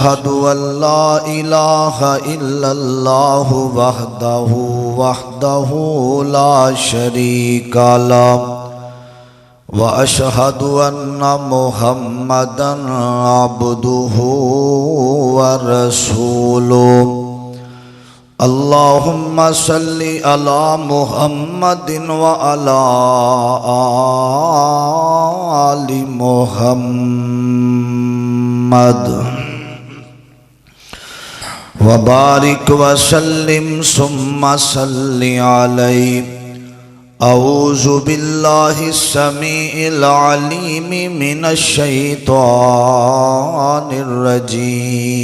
أشهد أن لا إله إلا الله وحده لا شريك له وأشهد أن محمدا عبده ورسوله اللهم صل على محمد وعلى آل محمد وبارك وسلم ثم صل عليه أعوذ بالله السميع العليم من الشيطان الرجيم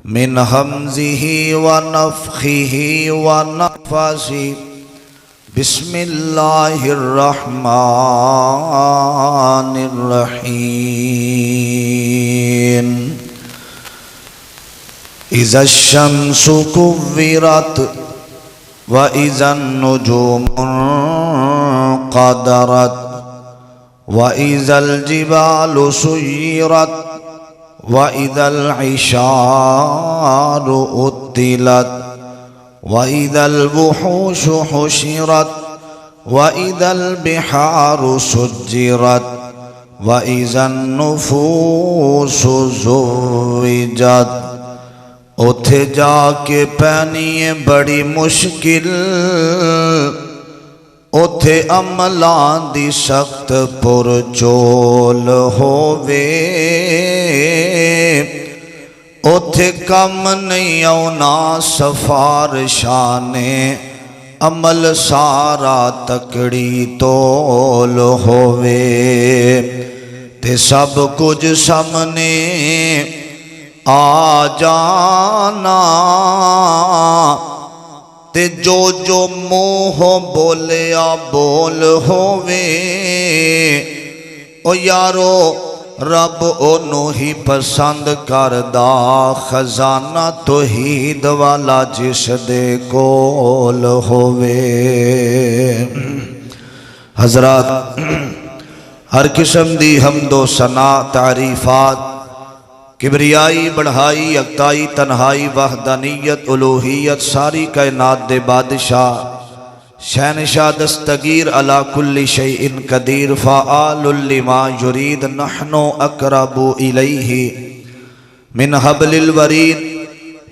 من همزه ونفخه ونفثه بسم الله الرحمن الرحيم إذا الشمس كورت وإذا النجوم انقدرت وإذا الجبال سيرت وإذا العشار عطلت وإذا الوحوش حشرت وإذا البحار سجرت وإذا النفوس زوجت اتھے جا کے پینی بڑی مشکل اتھے عملان دی سخت پرچول ہووے اتھے کم نہیں اونا سفارشانے عمل سارا تکڑی تول ہووے تے سب کچھ سامنے آ جانا تے جو منہ بولیا بول ہووے او یارو رب انہوں ہی پسند کردہ خزانہ توحید والا جس دے کول ہووے حضرات ہر قسم دی حمد و ثنا تعریفات کبریائی بڑھائی یکتائی تنہائی وحدانیت الوہیت ساری کائنات دے بادشاہ شہنشاہ دستگیر علی کل شیء قدیر فعال لما یرید نحن اقرب الیہ من حبل الورید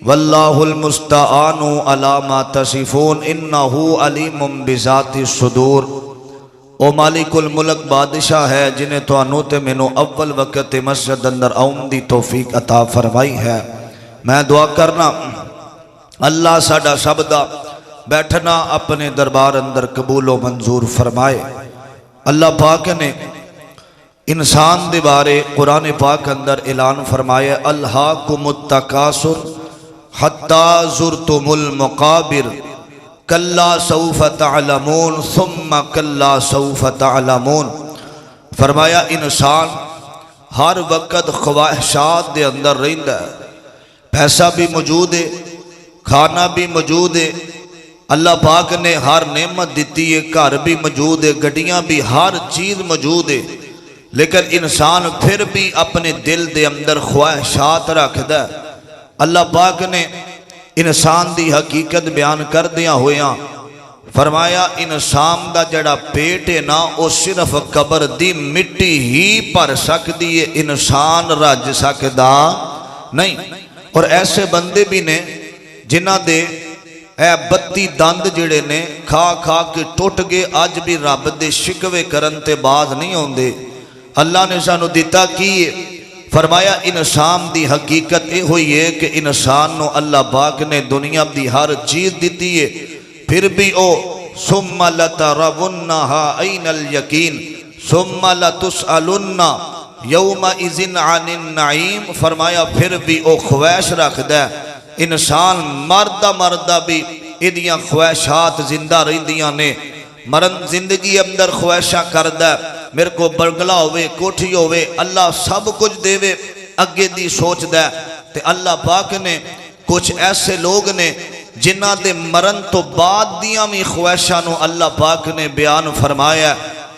واللہ المستعان علی ما تصفون انہ علیم بذات الصدور او مالک الملک بادشاہ ہے جنہیں تو انوتے منو اول وقت مسجد اندر آؤں دی توفیق عطا فرمائی ہے میں دعا کرنا اللہ ساڑا شبدہ بیٹھنا اپنے دربار اندر قبول و منظور فرمائے اللہ پاک نے انسان دے بارے قرآن پاک اندر اعلان فرمائے الہاکم التکاثر حتی زرتم المقابر کلا سوف تعلمون ثم کلا سوف تعلمون فرمایا انسان ہر وقت خواہشات دے اندر رہندا ہے پیسہ بھی موجود ہے کھانا بھی موجود ہے اللہ پاک نے ہر نعمت دیتی ہے گھر بھی موجود ہے گڈیاں بھی ہر چیز موجود ہے لیکن انسان پھر بھی اپنے دل دے اندر خواہشات رکھدا ہے اللہ پاک نے انسان دی حقیقت بیان کر دیا ہویاں فرمایا انسان دا جڑا پیٹ ہے نا وہ صرف قبر دی مٹی ہی پر سکتی ہے انسان رج سکدا نہیں اور ایسے بندے بھی نے جنہ دے اے 32 دند جڑے نے کھا کھا کے ٹوٹ گئے آج بھی رب دے شکوے کرن تے باز نہیں ہوندے اللہ نے سانو دیتا کیے فرمایا انسان دی حقیقت یہ ہوئی ہے کہ انسان نو اللہ پاک نے دنیا دی ہر چیز دیتی ہے پھر بھی او ثم لترونہا این الیقین ثم لتسألن یومئذ عن النعیم فرمایا پھر بھی او خواہش رکھ دے انسان مردہ بھی ادیاں خواہشات زندہ رہندیاں نے مرن زندگی اندر خواہشہ کردہ میرے کو برگلہ ہوئے کوٹھی ہوئے اللہ سب کچھ دے وے اگے دی سوچ دے تے اللہ پاک نے کچھ ایسے لوگ نے جنہ دے مرن تو بعد دیاں میں خواہشانو اللہ پاک نے بیان فرمایا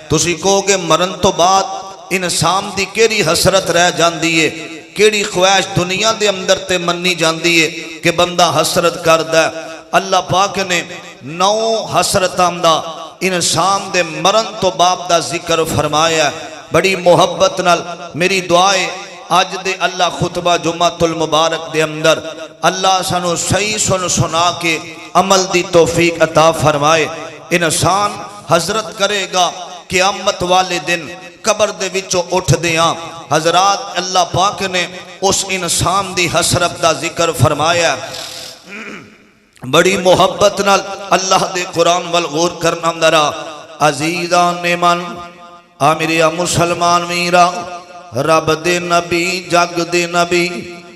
تسی کہو گے مرن تو بعد انسان دی کیری حسرت رہ جان دیئے کیڑی خواہش دنیا دے اندر تے منی جاندی ہے کہ بندہ حسرت کردا ہے۔ اللہ پاک نے 9 حسرتاں دا انسان دے مرن تو بعد دا ذکر فرمایا ہے۔ بڑی محبت نال میری دعائے آج دے اللہ خطبہ جمعۃ المبارک دے اندر اللہ سانو صحیح سنا کے عمل دی توفیق عطا فرمائے۔ انسان حضرت کرے گا قیامت والے دن قبر دے وچوں اٹھ دیاں حضرات اللہ پاک نے اس انسان دی حسرت دا ذکر فرمایا۔ بڑی محبت نال اللہ دے قرآن والغور کرنا درا عزیزان من آمریا مسلمان میرا رب دے نبی جگ دے نبی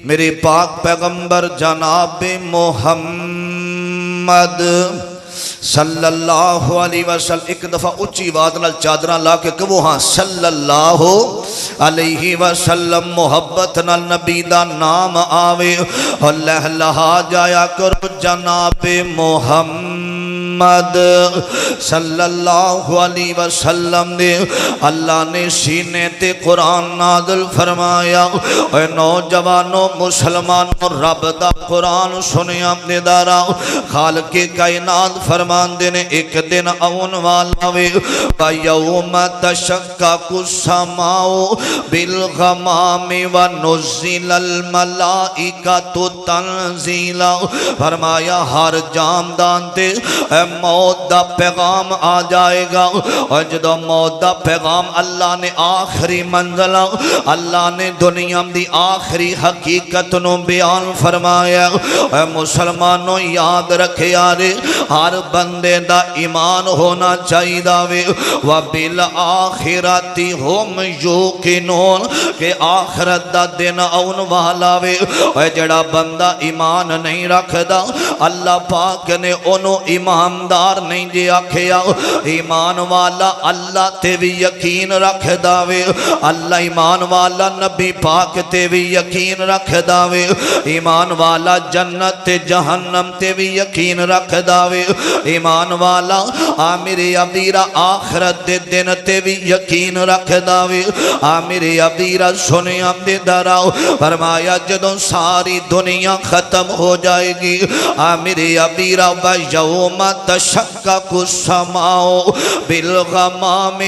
میرے پاک پیغمبر جناب محمد صلی اللہ علیہ وسلم ایک دفعہ اچھی آواز نال چادراں لا کے کہو ہاں صلی اللہ علیہ وسلم محبت نال نبی دا نام آوے اور لہلہا جایا کرو جناب محمد صلی اللہ علیہ وسلم دے اللہ نے سینے تے قرآن نازل فرمایا اے نوجوانوں مسلمانوں رب دا قرآن سنیا دے دارا خالق کائنات فرمان دینے ایک دن آن والا وے وَيَوْمَ تَشَقَّقُ السَّمَاءُ بِالْغَمَامِ وَنُزِّلَ الْمَلَائِكَةُ تَنزِيلًا فرمایا ہر جامدان تے موت دا پیغام آ جائے گا اور جدو موت دا پیغام اللہ نے آخری منزلہ اللہ نے دنیا دی آخری حقیقت نو بیان فرمایا۔ اے مسلمانوں یاد رکھے یارے ہر بندے دا ایمان ہونا چاہیے داوے وَبِالْآخِرَةِ هُمْ يُوقِنُونَ کہ آخرت دا دن آن والا وے۔ اے جڑا بندہ ایمان نہیں رکھ دا اللہ پاک نے انہوں ایماندار نہیں جے آکھیا ایمان والا اللہ تے بھی یقین رکھ داوے اللہ ایمان والا نبی پاک تے بھی یقین رکھ داوے ایمان والا جنت تے جہنم تے بھی یقین رکھ داوے ایمان والا آمیر عبیرہ آخرت دے دن تے بھی یقین رکھ داوے آمیر عبیرہ سنیا دے دراؤ فرمایا جدوں ساری دنیا ختم ہو جائے گی آمیر عبیرہ وَيَوْمَ تَشَقَّقُ السَّمَاءُ بِالْغَمَامِ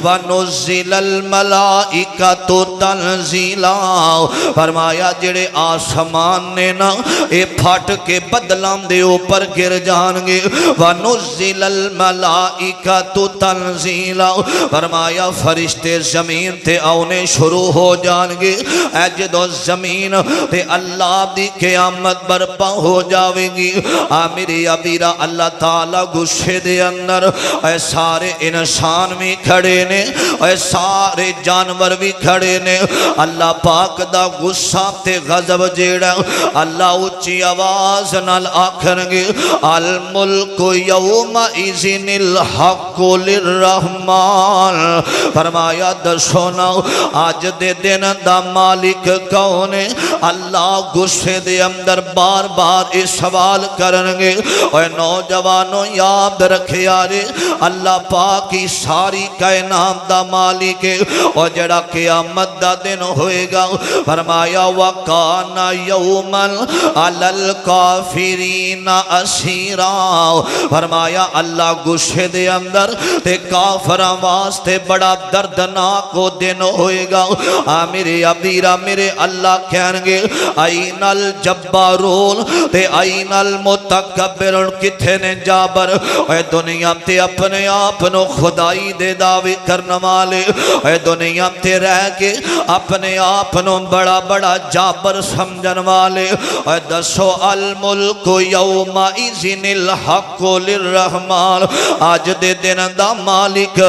وَنُزِّلَ الْمَلَائِكَةُ تَنزِيلًا فرمایا جڑے آسمان نے نا اے پھٹ کے بدلاں دے اوپر گر جان گے وَنُزِّلَ الْمَلَائِكَةُ تَنزِيلًا فرمایا فرشتے زمین تے آنے شروع ہو جان گے اے جدو زمین تے اللہ دی قیامت برپا ہو جاوے گی آمیر عبیرہ اللہ تعالیٰ غصے دے اندر اے سارے انسان بھی کھڑے نے اے سارے جانور بھی کھڑے نے اللہ پاک دا غصہ تے غضب جیڑا اللہ اچھی آواز نال آکھنگے الملک یومئذ الحق للرحمن فرمایا دسونا آج دے دن دا مالک کون ہے اللہ غصے دے اندر بار بار اس سوال کرنگے اے نوجوانوں یاد رکھے یارے اللہ پاک کی ساری کائنات دا مالک ہے اور جڑا قیامت دا دن ہوئے گا فرمایا وَقَانَ يَوْمًا عَلَى الْكَافِرِينَ أَسِيرًا فرمایا اللہ غصے دے اندر تے کافراں واسطے بڑا دردناک کو دن ہوئے گا آمیر عبیرہ میرے اللہ کہنگے آئین الجبارون تے آئین المتکبرون کتھے نے جابر اے دنیا تے اپنے آپنو خدائی دے دعوی کرنے والے اے دنیا تے رہ کے اپنے آپنو بڑا بڑا جابر سمجھن والے اے دسو الملک یومئذ الحق للرحمن آج دے دن دا مالک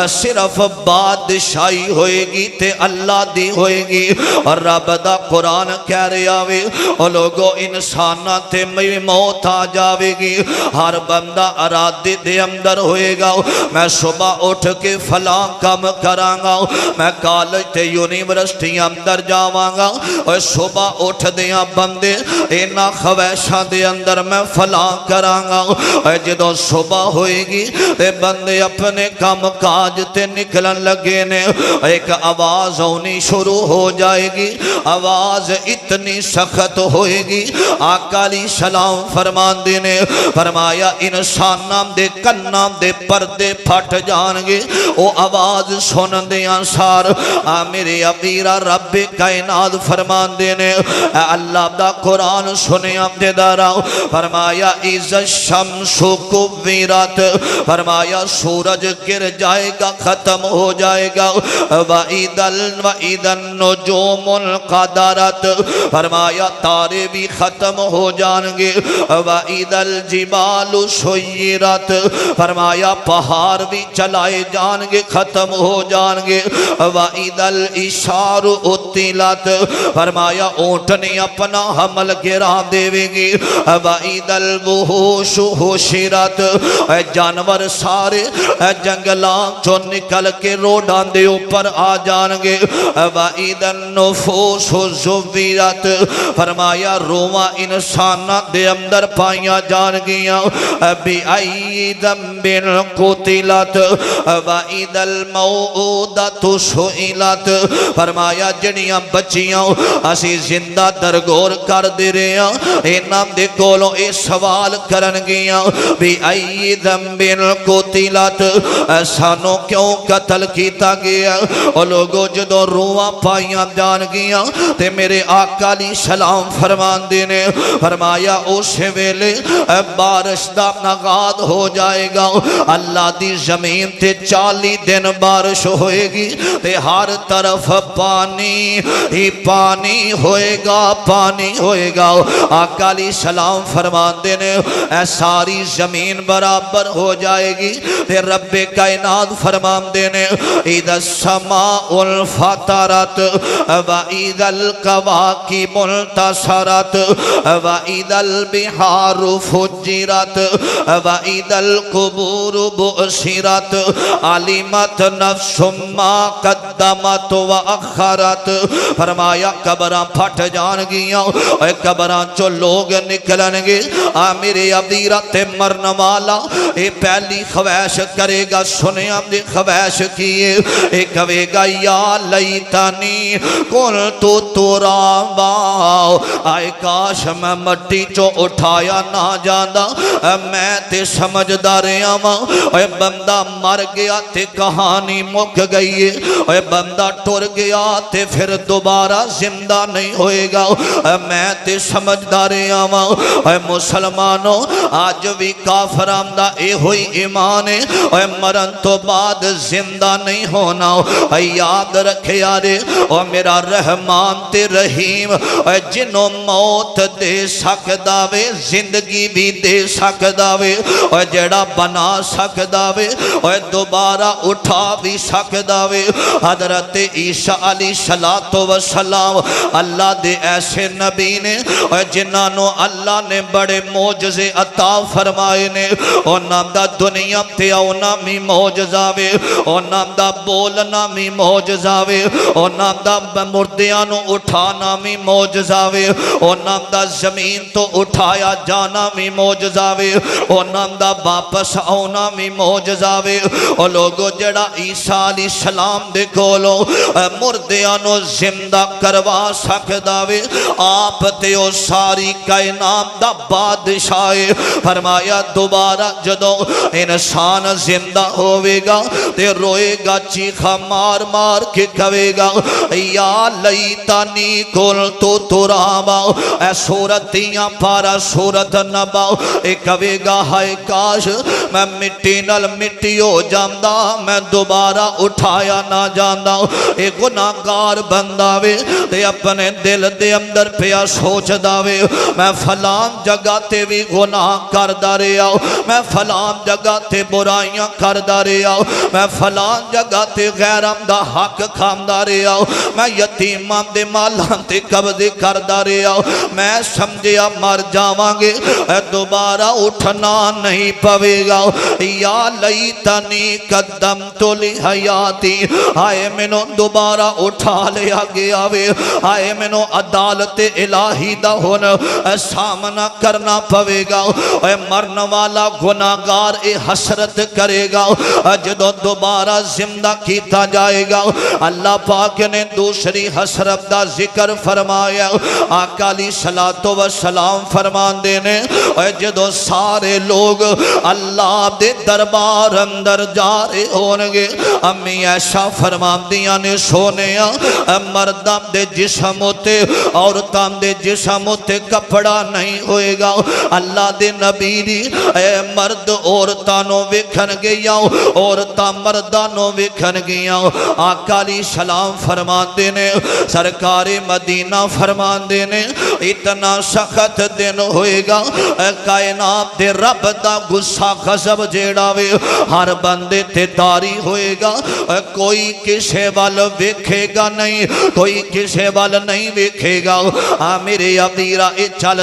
صرف بادشاہی ہوئے گی تے اللہ دی ہوئے گی اور رب دا قرآن کہہ رہا وے او لوگو انساناں تے میری موت آ جاوے گی ہر بندہ ارادے دے اندر ہوئے گا میں صبح اٹھ کے فلاں کام کراں گا میں کالج تے یونیورسٹی اندر جاواں گا اور صبح اٹھ دیاں بندے اینا خواہشاں دے اندر میں فلاں کراں گا اور جدو صبح ہوئے گی تے بندے اپنے کام کاج تے نکلن لگے نے ایک آواز ہونی شروع ہو جائے گی آواز اتنی سخت ہوئے گی آقا علیہ السلام فرماندے نے فرمایا انساناں دے کناں دے پردے پھٹ جان گے وہ آواز سن دیاں سار میرے ابیرہ رب کائنات فرماندے نے اللہ دا قرآن سنیاں دے دارا فرمایا اذا الشمس کورت فرمایا سورج گر جائے گا ختم ہو جائے گا وَإِذَا النُّجُومُ الْقَدَرَتْ فرمایا تارے بھی ختم ہو جان گے وَإِذَا الْجِبَالُ سُيِّرَتْ فرمایا پہاڑ بھی چلائے جان گے ختم ہو جان گے وَإِذَا الْإِشَارُ اُتِّلَتْ فرمایا اونٹنی اپنا حمل گرا دے گی وَإِذَا الْوُحُوشُ حُشِرَتْ جانور سارے جنگلات جو نکل کے روڈاں دے اوپر آ جان گے وَإِذَا النُّفُوسُ زُوِّرَتْ فرمایا روحاں انساناں دے اندر پائیاں جان گیاں بِأَيِّ ذَنبٍ قُتِلَتْ وَإِذَا الْمَوْءُودَةُ سُئِلَتْ فرمایا جڑیاں بچیاں اسی زندہ درگور کر دے رہے ہیں انہاں دے کولوں اے سوال کرن گیاں بِأَيِّ ذَنبٍ قُتِلَتْ سانوں کیوں قتل کیتا گیا اور لوگوں جدو روحاں پائیاں جان گیاں تے میرے آقا علیہ السلام فرمان دینے فرمایا اس ویلے بارش دا نغاد ہو جائے گا اللہ دی زمین تے 40 دن بارش ہوئے گی تے ہر طرف پانی ہی پانی ہوئے گا پانی ہوئے گا آقا علیہ السلام فرمان دینے ساری زمین برابر ہو جائے گی تے رب کائنات فرمان دینے اذا السماء انفطرت واذا الكواكب انتثرت واذا البحار فجرت واذا القبور بعثرت علمت نفس ما قدمت واخرت فرمایا قبراں پھٹ جان گیاں اور قبراں چو لوگ نکلن گے میرے ابیرہ تے مرن والا اے پہلی خواہش کرے گا سنیاں دی خواہش کیے اے کہے گا یا لیتانی کنت ترابا آئے کاش میں مٹی چو اٹھایا نہ جاندا میں تے سمجھداریاں اے بندہ مر گیا تے کہانی مک گئی اے بندہ ٹر گیا تے پھر دوبارہ زندہ نہیں ہوئے گا میں تے سمجھداریاں اے مسلمانوں آج بھی کافران دا اے ہوئی ایمان ہے اے مرن تو بعد زندہ نہیں ہونا اے یاد رکھے یارے اے میرا رحمان تے رحیم اے جنوں موت دے سکدا وے زندگی بھی دے سکدا وے اے جڑا بنا سکدا وے اے دوبارہ اٹھا بھی سکدا وے حضرت عیسیٰ علیہ السلام اللہ دے ایسے نبی نے اے جنہاں اللہ نے بڑے معجزے عطا فرمائے نے اور نام دا دنیا تے آنا می معجزہ وے اور نام دا بولنا می معجزہ وے اور نام دا مردیاں نو اٹھانا می معجزہ وے اور نام دا زمین تو اٹھایا جانا می معجزہ وے اور نام دا واپس آنا می معجزہ وے اور لوگو جڑا عیسیٰ علیہ السلام دے کولو مردیاں نو زندہ کروا سکدا وے آپ تے او ساری کائنات دا بادشاہ فرمایا دوبارہ جدو انسان زندہ ہوئے گا تے روئے گا چیخا مار مار کے کہے گا یا لیتانی کنت ترابا اے سورتیاں پارا سورت نبا اے کہے گا ہائے کاش میں مٹی نل مٹی ہو جاندہ میں دوبارہ اٹھایا نہ جاندہ اے گناہگار بندہ وے تے اپنے دل دے اندر پیا سوچ داوے میں فلان جگہ تے بھی گناہ کردہ رہا میں فلان جگہ تے برائیاں کردہ رہا میں فلان جگہ تے غیرم دا حق کھاندا رہا میں یتیماں دے مالاں تے قبضے کردا رہا میں سمجھیا مر جاواں گے دوبارہ اٹھنا نہیں پوے گا یا لیتنی قدمت لحیاتی آئے مینوں دوبارہ اٹھا لیا گیا وے آئے مینوں عدالت الہی دا ہن سامنا کرنا پوے گا اے مرن والا گناہگار اے حسرت کرے گا جدو دوبارہ زندہ کیتا جائے گا اللہ پاک نے دوسری حسرت دا ذکر فرمایا آقا علیہ السلام فرمان دینے اے جدو سارے لوگ اللہ دے دربار اندر جا رہے ہونگے امی ایسا فرمان دیا نے سونیا مردہ دے جسم ہوتے عورتاں دے جسم ہوتے کپڑا نہیں ہوئے گا اللہ دے نبی دی اے مرد عورتانوں وکھن گیا عورتاں مردانوں وکھن گیا آقا علیہ السلام فرمان دینے سرکار مدینہ فرمان دینے اتنا سخت دن ہوئے گا کائنات دے رب دا غصہ غضب جیڑا وے ہر بندے تے داری ہوئے گا کوئی کسے وال ویکھے گا نہیں کوئی کسے وال نہیں ویکھے گا میرے عبیرہ چل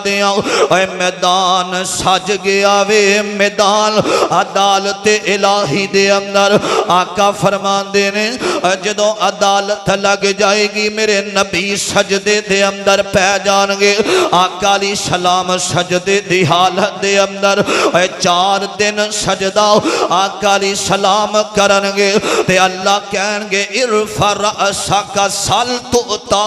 دیاں اے میدان سج گیا وے میدان عدالت الہی دے اندر آقا فرمان دینے جدوں عدالت لگ جائے گی میرے نبی سجدے دے اندر پہ جانگے آقا علیہ السلام سجدے دی حالت دے اندر 4 دن سجدہ آقا علیہ السلام کرنگے تے اللہ کہنگے ارفع رأسک سل تؤتا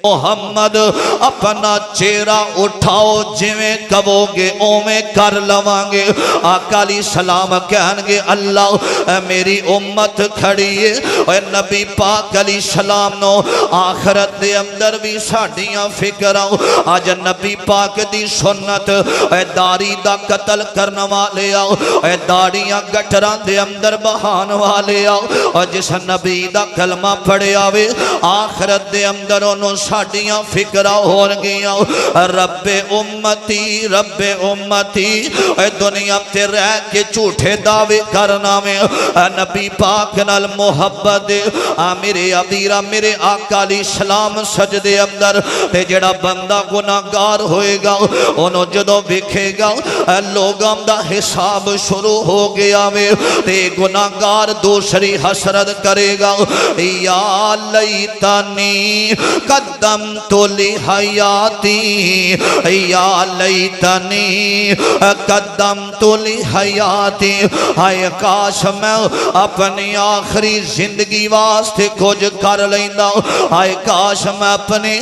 محمد اپنا چہرہ اٹھاؤ جویں کہو گے اویں کر لوانگے آقا علیہ السلام کہنگے اللہ میری امت کھڑی ہے اے نبی پاک علیہ السلام نو آخرت دے اندر بھی ساڑیاں فکراں آج نبی پاک دی سنت اے داری دا قتل کرنا والے آؤ اے داڑیاں گٹران دے اندر بہان والے آؤ اور جس نبی دا کلمہ پڑھے آوے آخرت دے اندر انہوں ساڑیاں فکرہ ہون گیاں رب امتی اے دنیا تے رہ کے جھوٹے دعوے کرنا میں نبی پاک نال محبت میرے عبیرہ میرے آقا علیہ السلام سجدے اندر تے جڑا بندہ گناہگار ہوئے گا انہوں جدو بکھے گا لوگاں دا حساب شروع ہو گیا میں تے گناہگار دوسری حسرت کرے گا یا لیتنی قدمت لحیاتی یا لیتنی قدمت لحیاتی ہائے کاش میں اپنی آخری زندگی واسطے کچھ کر لیندہ ہائے کاش میں اپنی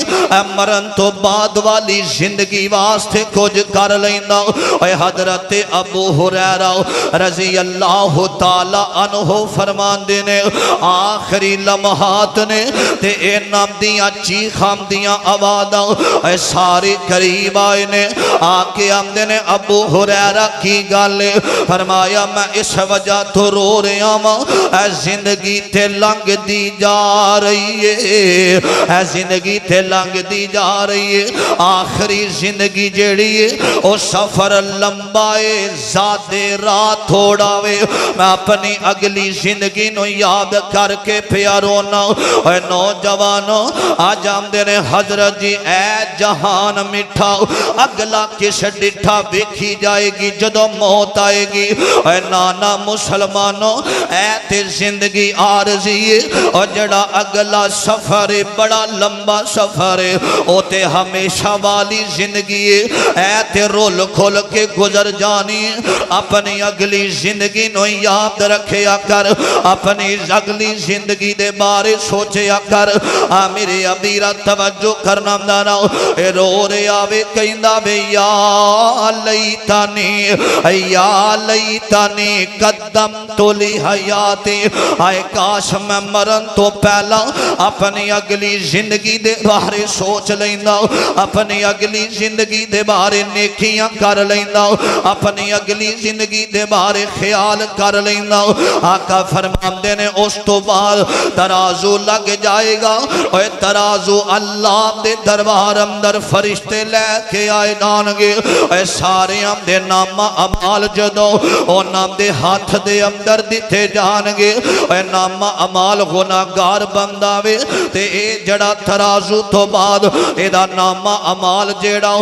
مرن تو بعد والی زندگی واسطے کچھ کر لیندہ اے حضرت ابو ہریرہ رضی اللہ تعالی عنہ فرمان دینے آخری لمحات نے تے اے نام دیاں چیخام دیاں آواداں اے سارے قریب آئے نے آکے آمدے نے ابو ہریرہ کی گالے فرمایا میں اس وجہ تو رو رہا ماں اے زندگی تے لنگ دی جا رہی ہے اے زندگی تے لنگ دی جا رہی ہے آخری زندگی جیڑی ہے او سفر لمبائے زادے رات تھوڑا وے میں اپنی اگلی زندگی نو یاد کر کے پیارونا اے نوجوانوں آج آمدے نے حضرت جی اے جہان مٹھا اگلا کس ڈٹھا بکھی جائے گی جدو موت آئے گی اے نانا مسلمانوں اے تے زندگی عارضی ہے اور جڑا اگلا سفر بڑا لمبا سفر ہے او تے ہمیشہ والی زندگی ہے اے تے رول کھول کے گزر جانی اپنی اگلی زندگی نو یاد رکھیا کر اپنی اگلی زندگی دے بارے سوچیا کر میرے عبیرہ توجہ کرنا دانا اے رو رے آوے کہندہ بے یا لیتانی قدمت لحیاتی آئے کاش میں مرن تو پہلا اپنی اگلی زندگی دے بارے سوچ لیندہ اپنی اگلی زندگی دے بارے نیکیاں کر لیندہ اپنی اگلی زندگی دے بارے خیال کر لیندہ آقا فرمان دینے اس تو بعد ترازو لگ جائے گا اور ترازو اللہ دے دربار اندر فرشتے لے کے آئے جان گے اے سارے دے نام اعمال جدو او نام دے ہاتھ دے اندر دیتے جان گے اے نام اعمال گناہگار بندہ وے تے اے جڑا ترازو تو بعد اے دا نام اعمال جڑا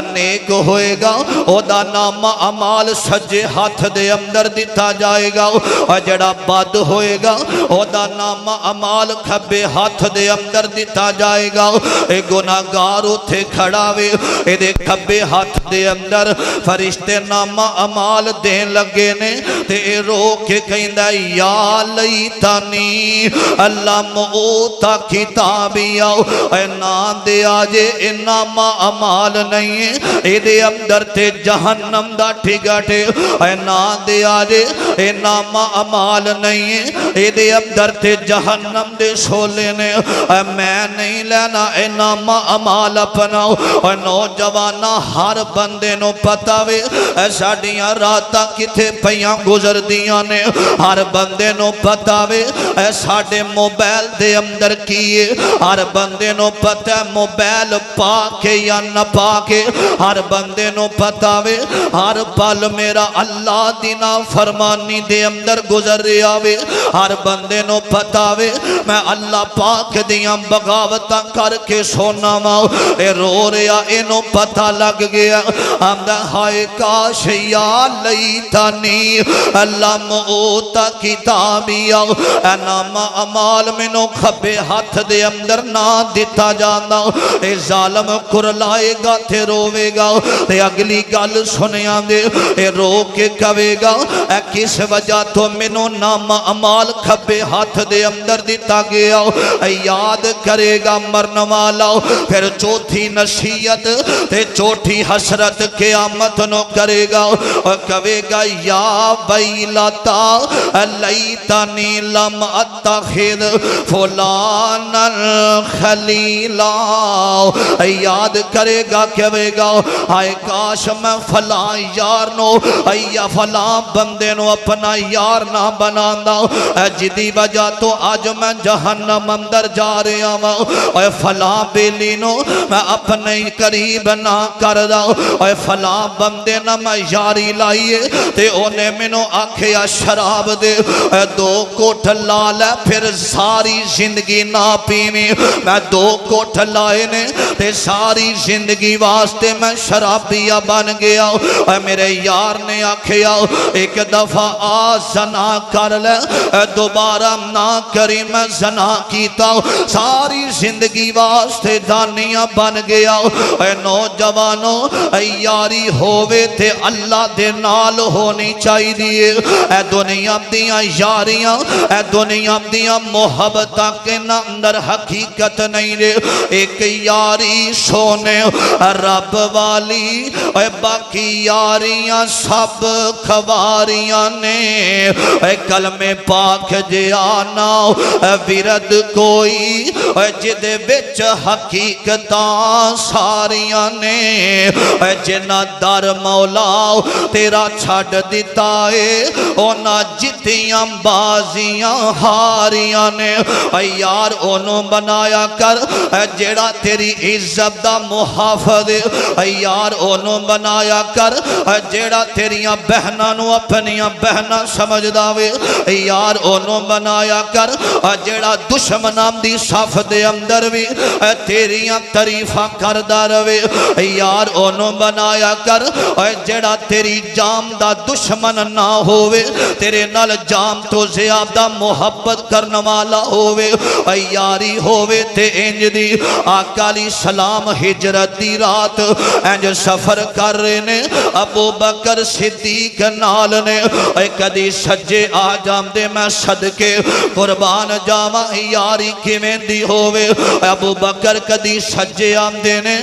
نیک ہوئے گا او دا نام اعمال سجے ہاتھ دے اندر دیتا جائے گا اور جڑا بد ہوئے گا او دا نام اعمال کھبے ہاتھ دے اندر دیتا جائے گا اے گناہگار اٹھے کھڑا وے اے دے کھبے ہاتھ دے اندر فرشتے نام اعمال دین لگے نے تے اے رو کے کہندہ یا لیتانی اللہ موتا کتابی آؤ اے نام دے آجے اے نام اعمال نہیں ہے اے دے اندر تے جہنم دا ٹھگٹے اے نام دے آجے اے نام اعمال نہیں ہے اے دے اندر تے جہنم دے شولے نے اے میں نہیں لینا اے نام اعمال اپناؤ اے نوجوانہ ہر بندے نو پتا وے اے ساڑیاں راتا کتے پیاں گزر دیاں نے ہر بندے نو پتا وے اے ساڑے موبیل دے اندر کیے ہر بندے نو پتا ہے موبیل پاکے یا نہ پاکے ہر بندے نو پتا وے ہر پل میرا اللہ دینا فرمانی دے اندر گزر رہا وے ہر بندے نو پتا وے میں اللہ پاک دیاں بغاوتاں کر کے سونا ماں اے رو رہا انہوں پتا لگ گیا ہمدہ ہائے کاش یا لیتانی اللہ موتا کتابی آؤ اے نام اعمال منو کھبے ہاتھ دے اندر نہ دیتا جانا اے ظالم کرلائے گا تے روے گا تے اگلی گل سنیاں دے اے رو کے کہے گا اے کس وجہ تو منو نام اعمال کھبے ہاتھ دے اندر دیتا گیا اے یاد کرے گا مرن والا پھر چوتھی نصیحت تے چوتھی حسرت قیامت نو کرے گا اور کہے گا یا ویلتا لیتنی لم اتخذ فلانا خلیلا یاد کرے گا کہے گا آئے کاش میں فلاں یار نو یا فلاں بندے نو اپنا یار نہ بنانا جدی وجہ تو آج میں جہنم اندر جا رہا ہوں اور فلاں بیلی نو میں اپنے قریب نہ کر دا اور فلاں بندے نہ میں یاری لائیے تے اونے منو آکھیا شراب دے دو کوٹ لالے پھر ساری زندگی نہ پیویں میں دو کوٹ لائے نے تے ساری زندگی واسطے میں شرابیہ بن گیا اور میرے یار نے آکھیا ایک دفعہ زنا کر لے دوبارہ نہ کری میں زنا کیتا ساری زندگی واسطے دانیاں بن گیا اے نوجوانوں اے یاری ہووے تے اللہ دے نال ہونی چاہی دیئے اے دنیا دیاں یاریاں اے دنیا دیاں محبتہ کے اندر حقیقت نہیں دے ایک یاری سونے رب والی اے باقی یاریاں سب خواریاں نے اے کلمے پاک جیانا ورد کوئی جدے بچ حقیقتاں ساریاں نے جنہ در مولا تیرا چھڑ دیتا ہے اونا جتیاں بازیاں ہاریاں نے یار انہوں بنایا کر جیڑا تیری عزت دا محافظ یار انہوں بنایا کر جیڑا تیریاں بہنانوں اپنیاں بہناں سمجھ داوے یار انہوں بنایا کر جیڑا دشمنام دی صف دے اندر بھی تیریاں تعریفاں کردہ روے یار انہوں بنایا کر جیڑا تیری جام دا دشمن نہ ہووے تیرے نال جام تو زیادہ محبت کرنے والا ہووے یاری ہووے تے انج دی آقا علیہ السلام ہجرت دی رات انج سفر کر رہے نے ابو بکر صدیق نال نے کدی سجے آ جام دے میں صدقے قربان جاما یاری کیویں دی ہووے ابو بکر کدی سجے آم دے نے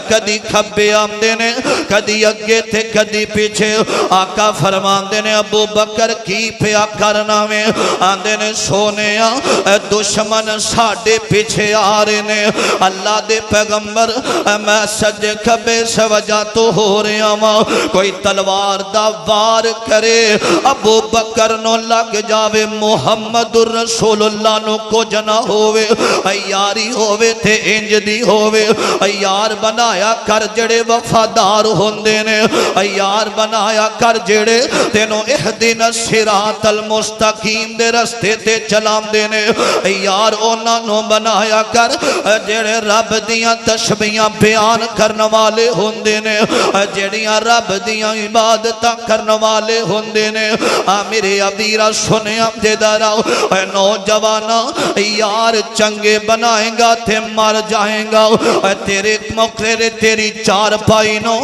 کدی کھبے آم دے نے کدی اگے تھے کدی پیچھے آقا فرمان دے نے ابو بکر کی پیا کرنا میں آندے نے سونے دشمن ساڑے پیچھے آ رہے نے اللہ دے پیغمبر میں سجے کھبے سے وجہ تو ہو رہے ہوں کوئی تلوار دا وار کرے ابو بکر نو لگ جاوے محمد الرسول اللہ نو کو جنا ہووے یاری ہو ہووے تے انج دی ہووے یار بنایا کر جڑے وفادار ہوندے نے یار بنایا کر جڑے تینوں اہدنا الصراط المستقیم دے رستے تے چلاندے نے یار انہاں نو بنایا کر جڑے رب دیاں تسبیحاں بیان کرن والے ہوندے نے جڑیاں رب دیاں عبادتاں کرن والے ہوندے نے میرے ابیرا سنیا دے دراؤ اے نوجوانا یار چنگے بنائیں گا تے مر جائیں گا تیرے مقرر تیری چار پائی نو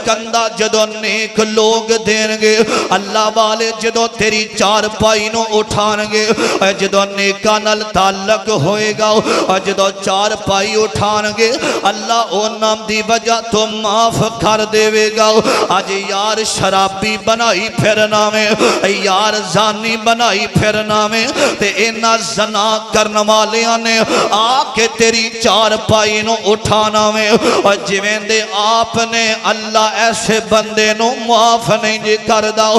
کندہ جدو نیک لوگ دیں گے اللہ والے جدو تیری چار پائی نو اٹھان گے جدو نیکا نل تعلق ہوئے گا جدو چار پائی اٹھان گے اللہ او نام دی وجہ تو معاف کر دے گا آج یار شرابی بنائی پھرنا میں یار زانی بنائی پھرنا میں تے اینا زنا کرن والیاں نے آکے تیری چار پائی نو اٹھانا میں جویں دے آپ نے اللہ ایسے بندے نو معاف نہیں جی کر داؤ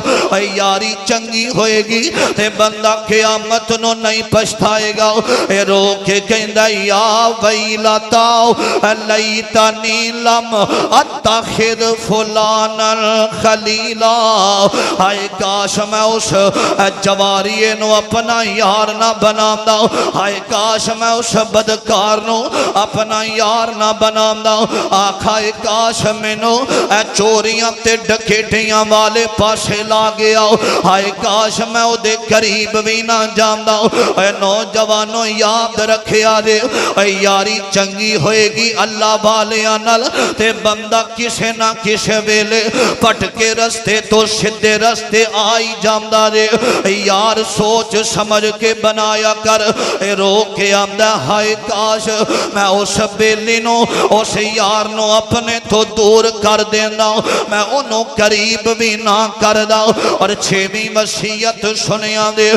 یاری چنگی ہوئے گی تے بندہ قیامت نو نہیں پشتائے گا رو کے کہندہ یا ویلتاؤ لیتنی لم اتخذ فلانا خلیلا ہائے کاش میں اس جواری نو اپنا یار نہ بنام دا ہائے کاش میں اس بدکار نو اپنا یار نہ بنام دا آکھائے کاش میں نو چوریاں تے ڈکیٹیاں والے پاسے لا گیا ہائے کاش میں او دے قریب بھی نہ جام دا نوجوانوں یاد رکھیا دے یاری چنگی ہوئے گی اللہ والے آنال تے بندہ کسے نہ کسے ویلے پٹ کے رستے تو سدھے رستے آئی جامدہ دے یار سوچ سمجھ کے بنایا کر رو کے آمدہ ہائے کاش میں اس بیلی نو اس یار نو اپنے تو دور کر دینا میں انہوں قریب بھی نہ کر دا اور چھویں وصیت سنیا دے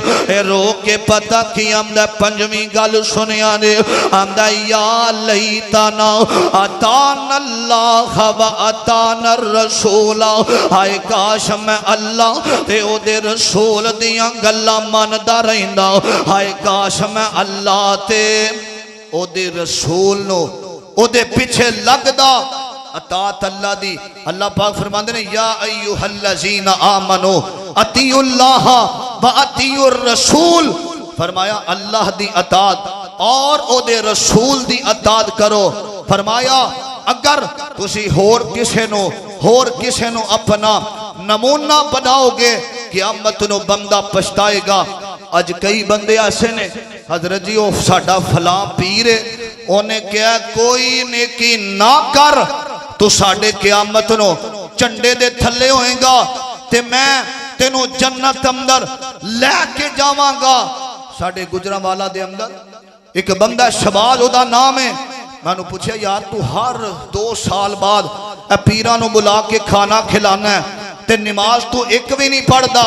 رو کے پتہ کی آمدہ پنجویں گل سنیا دے آمدہ یا لیتنا اتان اللہ و اتان الرسول ہائے کاش میں اللہ تے او دے رسول دیاں گلہ ماندہ رہندہ ہائے کاش میں اللہ تے او دے رسول نو او دے پیچھے لگ دا اطاعت اللہ دی اللہ پاک فرماندے نے یا ایوہ الذین آمنو اطیعوا اللہ و اطیعوا الرسول فرمایا اللہ دی اطاعت اور او دے رسول دی اطاعت کرو فرمایا اگر تسی ہور کسے نو اپنا نمونہ بناؤ گے قیامت نو بندہ پشتائے گا آج کئی بندے ایسے نے حضرت جی او ساڈا فلاں پیر ہے انہیں کہا کوئی نیکی نہ کر تو ساڈے قیامت نو چنڈے دے تھلے ہوئیں گا تے میں تینوں جنت اندر لے کے جاواں گا ساڈے گجرانوالہ دے اندر ایک بندہ شباز او دا نام ہے میں نے پوچھا یار تو ہر 2 سال بعد پیرانو بلا کے کھانا کھلانا ہے تے نماز تو ایک بھی نہیں پڑھ دا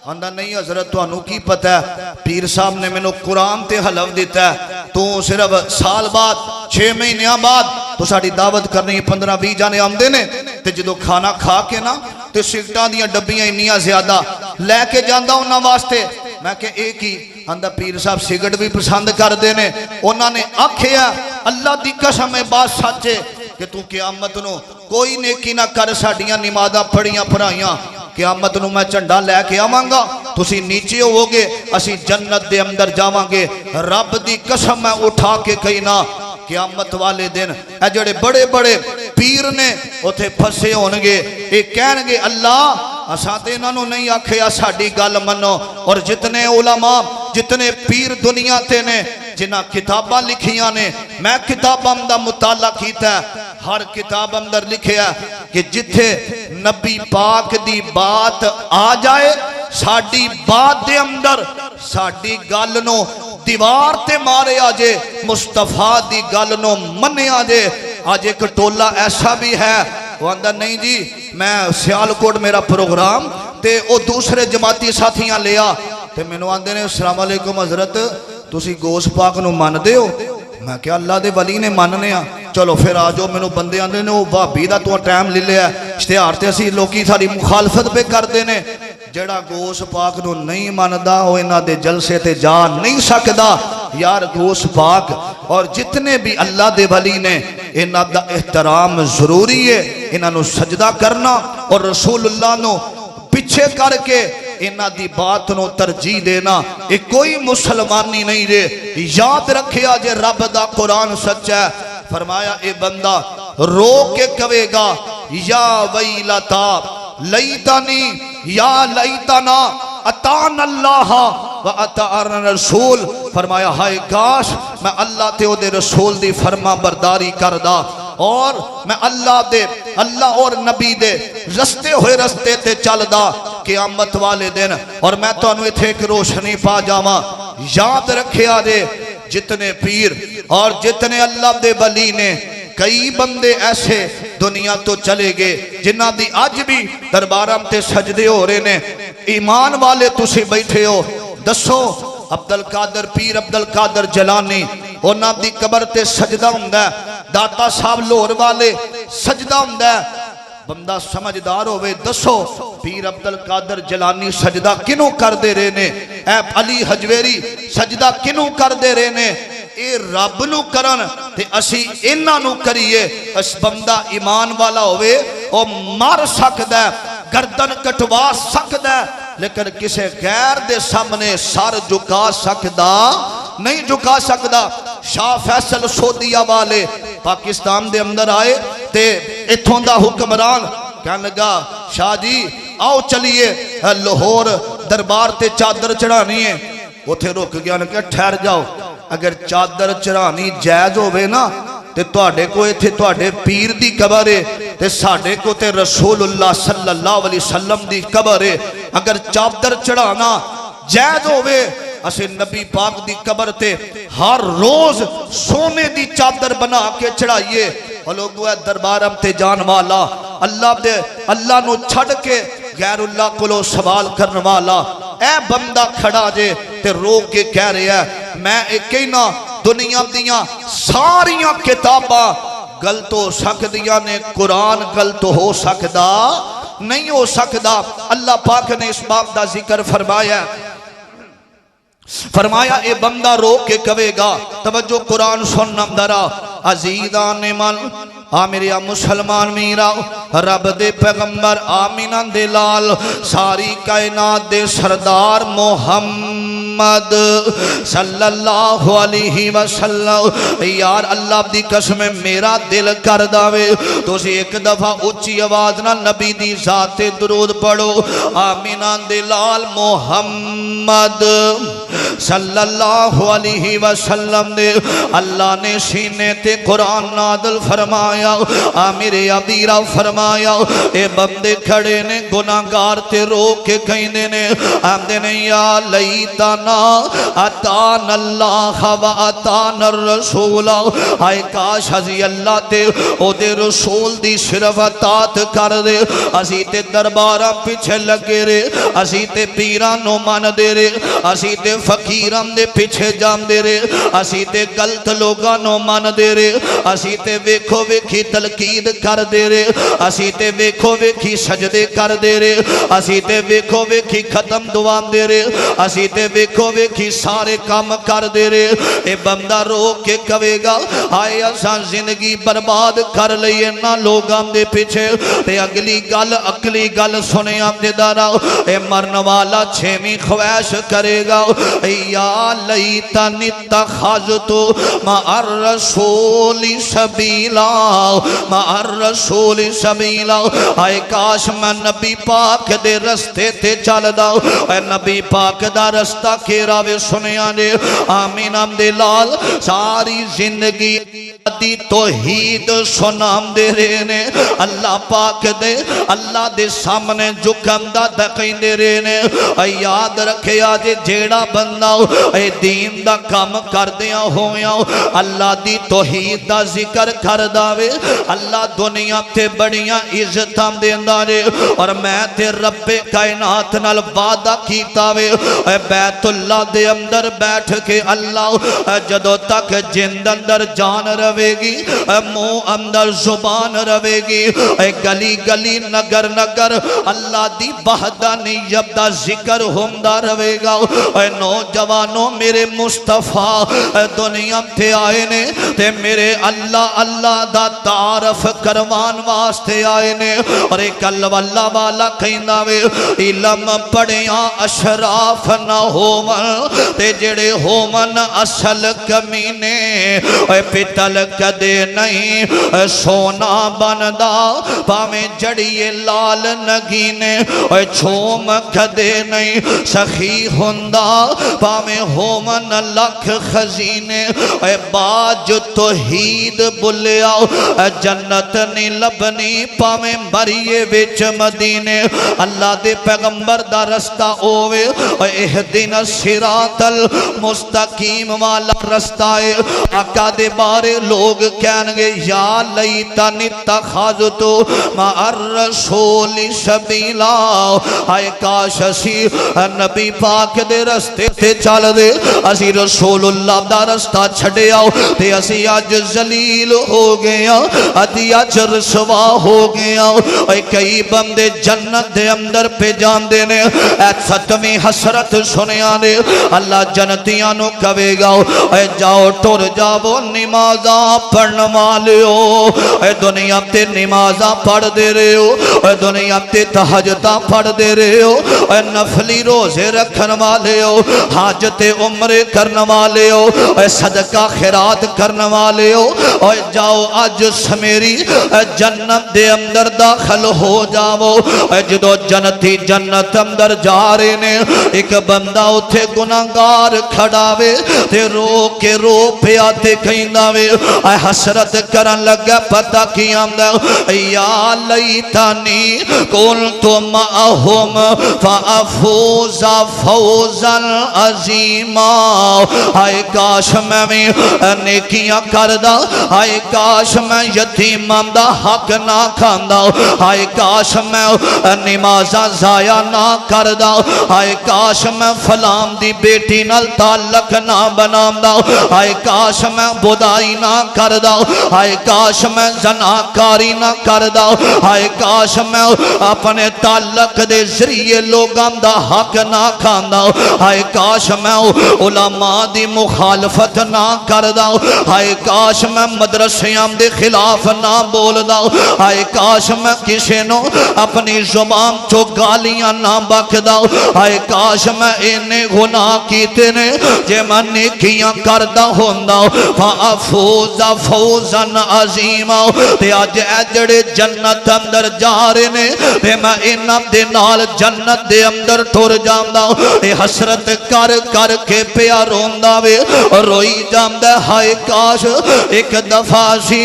آندہ نہیں حضرت تو انہوں کی پتہ ہے پیر صاحب نے میں نے قرآن تے حلف دیتا ہے تو صرف سال بعد 6 مہینیاں بعد تو ساڑی دعوت کرنی 15-20 جانے آمدے نے تے جدو کھانا کھا کے نا تے سگٹان دیاں ڈبیاں انیاں زیادہ لے کے جاندہ انہاں واسطے میں کہ ایک ہی اندہ پیر صاحب سگٹ بھی پسند کر دینے انہاں نے آکھیا اللہ دی قسم بات سچے کہ تو قیامت نو کوئی نیکی نہ کر ساڑیاں نمازاں پڑھیاں پڑھائیاں قیامت نو میں چنڈا لے کے آواں گا تسی نیچے ہو گے اسی جنت دے اندر جاواں گے رب دی قسم میں اٹھا کے کہنا قیامت والے دن اے جڑے بڑے بڑے پیر نے اتھے پھسے ہونگے ایک کہنگے اللہ اساتے انہوں نہیں آکھیا ساڑی گل منو اور جتنے علماء جتنے پیر دنیا تے نے جنہ کتاباں لکھیاں نے میں کتاباں دا مطالعہ کیتا ہے ہر کتاب اندر لکھیا کہ جتھے نبی پاک دی بات آ جائے ساڑی بات دے اندر ساڑی گل نو دیوار تے مارے آجے مصطفیٰ دی گل نو منے آجے آج ایک ٹولہ ایسا بھی ہے وہ اندر نہیں جی میں سیالکوٹ میرا پروگرام تے او دوسرے جماعتی ساتھیاں لیا تے میں نو آندے نے السلام علیکم حضرت تسی گوش پاک نو مان دے ہو میں کیا اللہ دے ولی نے ماننے ہاں چلو پھر آجو میں نو بندے آندے نے وہ بھابی دا تو ٹائم لے لیا اشتہار تے اسی لوکی ساری مخالفت پہ کر دینے جڑا غوث پاک نو نہیں ماندا او انہاں دے جلسے تے جا نہیں سکدا یار غوث پاک اور جتنے بھی اللہ دے ولی نے انہاں دا احترام ضروری ہے انہاں نو سجدہ کرنا اور رسول اللہ نو پیچھے کر کے انہاں دی بات نو ترجیح دینا یہ کوئی مسلمانی نہیں رے یاد رکھیا جے رب دا قرآن سچا ہے فرمایا اے بندہ رو کے کہے گا یا ویلتا لیتانی یا لیتنا اتان اللہ و اتان رسول فرمایا ہائے کاش میں اللہ تے او دے رسول دی فرما برداری کردہ اور میں اللہ اور نبی دے رستے ہوئے رستے تے چل دا قیامت والے دن اور میں تو انوے تھے کہ روشنی پا جاواں یاد رکھے آدھے جتنے پیر اور جتنے اللہ دے ولی نے کئی بندے ایسے دنیا تو چلے گئے جنہ دی آج بھی دربارم تے سجدے ہو رہے نے ایمان والے تسی بیٹھے ہو دسو عبدالقادر پیر عبدالقادر جلانی انہاں دی قبر تے سجدہ ہوندہ ہے داتا صاحب لور والے سجدہ ہوندہ ہے بندہ سمجھدار ہوئے دسو پیر عبدالقادر جلانی سجدہ کنوں کر دے رہے نے اے علی حجویری سجدہ کنوں کر دے رہے نے اے رب نو کرن تے اسی انہاں نو کریے اس بندہ ایمان والا ہوئے او مار سکدا ہے گردن کٹوا سکدا ہے لیکن کسے غیر دے سامنے سر جھکا سکدا نہیں جھکا سکدا شاہ فیصل سعودیہ والے پاکستان دے اندر آئے تے اتھوں دا حکمران کہنے لگا شاہ جی آؤ چلیے لاہور دربار تے چادر چڑھانی ہے وہ تھے رک گیا نے کہا ٹھہر جاؤ اگر چادر چڑھانی جائز ہوئے نا تے توڑے کو تھے توڑے پیر دی قبر ہے تے ساڑے کو تے رسول اللہ صلی اللہ علیہ وسلم دی قبر ہے اگر چادر چڑھانا جائز ہوئے اسے نبی پاک دی قبر تے ہر روز سونے دی چادر بنا کے چڑھائیے اور لوگوں ہے دربارم تے جان والا اللہ نو چھڑ کے غیر اللہ کو لو سوال کرنے والا اے بندہ کھڑا جے تے رو کے کہہ رہے ہیں میں ایک ہی نا دنیا دیاں ساریاں کتاباں غلط ہو سکدیاں نے قرآن غلط ہو سکدا نہیں ہو سکدا اللہ پاک نے اس باب دا ذکر فرمایا اے بندہ رو کے کہے گا توجہ قرآن سننا درا عزیزان من آمیریا مسلمان میرا رب دے پیغمبر آمینہ دے لال ساری کائنات دے سردار محمد صلی اللہ علیہ وسلم یار اللہ دی قسم میرا دل کر داوے تو سے ایک دفعہ اچھی آواز نہ نبی دی ذات درود پڑھو آمینہ دے لال محمد صلی اللہ علیہ وسلم دے اللہ نے سینے تے قرآن نازل فرمایا آمیر عبیرہ فرمایا اے بندے کھڑے نے گناہگار تے رو کے کہنے نے آمدے نے یا لیتنا اتان اللہ و اتان الرسول آئے کاش حضی اللہ تے او دے رسول دی صرف اطاعت کر دے اسی تے دربارہ پیچھے لگے رے اسی تے پیران نو مان دے رے اسی تے فقیران دے پیچھے جام دے رے اسی تے غلط لوگاں نو مان دے رے اسی تے ویکھو ویکھی تلقید کر دے رے اسی تے ویکھو ویکھی سجدے کر دے رے اسی تے ویکھو ویکھی ختم دعان دے رے اسی تے ویکھو ویکھی سارے کام کر دے رے اے بندہ رو کے کہے گا آئے اساں زندگی برباد کر لئیے نا لوگاں دے پیچھے تے اگلی گل سنے آپ دے دارا اے مرن والا چھویں خواہش کرے گا یا لیتنی اتخذتو مع الرسول سبیلا مع الرسول سبیلا آئے کاش میں نبی پاک دے رستے تے چل دا اے نبی پاک دا رستہ کیراوے سنیا نے آمین آمدے لال ساری زندگی دی توحید سنام دے رہے نے اللہ پاک دے اللہ دے سامنے جکم دا دقین دے رہے نے یاد رکھے آجے جیڑا بندہ اے دین دا کام کر دیا ہویا اللہ دی توحید دا ذکر کر داوے اللہ دنیا تے بڑیاں عزتاں دے اندارے اور میں تے رب کائنات نال وعدہ کیتا وے اے بیت اللہ دے اندر بیٹھ کے اللہ جدو تک جند اندر جان رہے گی منہ اندر زبان رہے گی گلی گلی نگر نگر اللہ دی وحدانیت دا ذکر ہوندا رہے گا نوجوانوں میرے مصطفیٰ دنیا تے آئے نے تے میرے اللہ اللہ دا تعارف کروان واسطے آئے نے اور ایک اللہ والا کہندا وے علم پڑھیاں اشراف نہ ہوون تے جڑے ہوون اصل کمینے پتل کدے نہیں سونا بندا پاویں جڑیے لال نگینے چھوم کدے نہیں سخی ہوندا پاویں ہوون لکھ خزینے باج توحید بلیا جنت نہیں لبنی پاویں مریے وچ مدینے اللہ دے پیغمبر دا رستہ اوے اہدنا الصراط المستقیم والا رستہ ہے آقا دے بارے لوگ کہنگے یا لیتنی اتخذت مع الرسول سبیلا آئے کاش اسی نبی پاک دے رستے تے چل دے اسی رسول اللہ دا رستہ چھڑے آؤ تے اسی آج ذلیل ہو گیا ادھی آج رسوا ہو گیا کئی بندے جنت دے اندر پہ جان دینے اے ستویں حسرت سنیا نے اللہ جنتیاں نو کہے گا اے جاؤ ٹور جاؤ نمازاں پڑھن والے ہو اے دنیا تے نمازاں پڑھ دے رہے ہو اے دنیا تے تہجداں پڑھ دے رہے ہو اے نفلی روزے رکھن والے ہو حاجت عمرے کرن والے ہو اے صدقہ خیرات کرن والے ہو اے جاؤ آج سمیری جنت دے اندر داخل ہو جاؤ جدو جنتی جنت اندر جا رہے نے ایک بندہ اتھے گناہگار کھڑاوے تے رو کے رو پیا تے کہنداوے اے حسرت کرن لگا پتہ کی آمدہ یا لیتانی قلت معہم فافوز فوزا عظیما آئے کاش میں نیکیاں کردہ آئے کاش میں یتیماں دا حق نہ کھاندہ آئے کاش میں نمازاں ضائع نہ کردہ آئے کاش میں فلان دی بیٹی نال تعلق نہ بنامدہ آئے کاش میں بدائی نہ کردہ آئے کاش میں زناکاری نہ کردہ آئے کاش میں اپنے تعلق دے ذریعے لوگاں دا حق نہ کھاندہ آئے کاش میں علماء دی مخالفت نہ کردہ آئے کاش میں مدرسیاں دے خلاف نہ بولدہ آئے کاش میں کسی نو اپنی زبان چو گالیاں نہ بکدہ آئے کاش میں انہیں گناہ کیتے نے جے میں نیکیاں کردہ ہوندہ فافوز فوزا عظیما تے آج اجڑے جنت اندر جا رہے نے تے میں انہاں دے نال جنت دے اندر ٹر جاندہ اے حسرت کر کر کے پیا روندہ وے روئی جاندہ ہائے کاش ایک دفعہ سی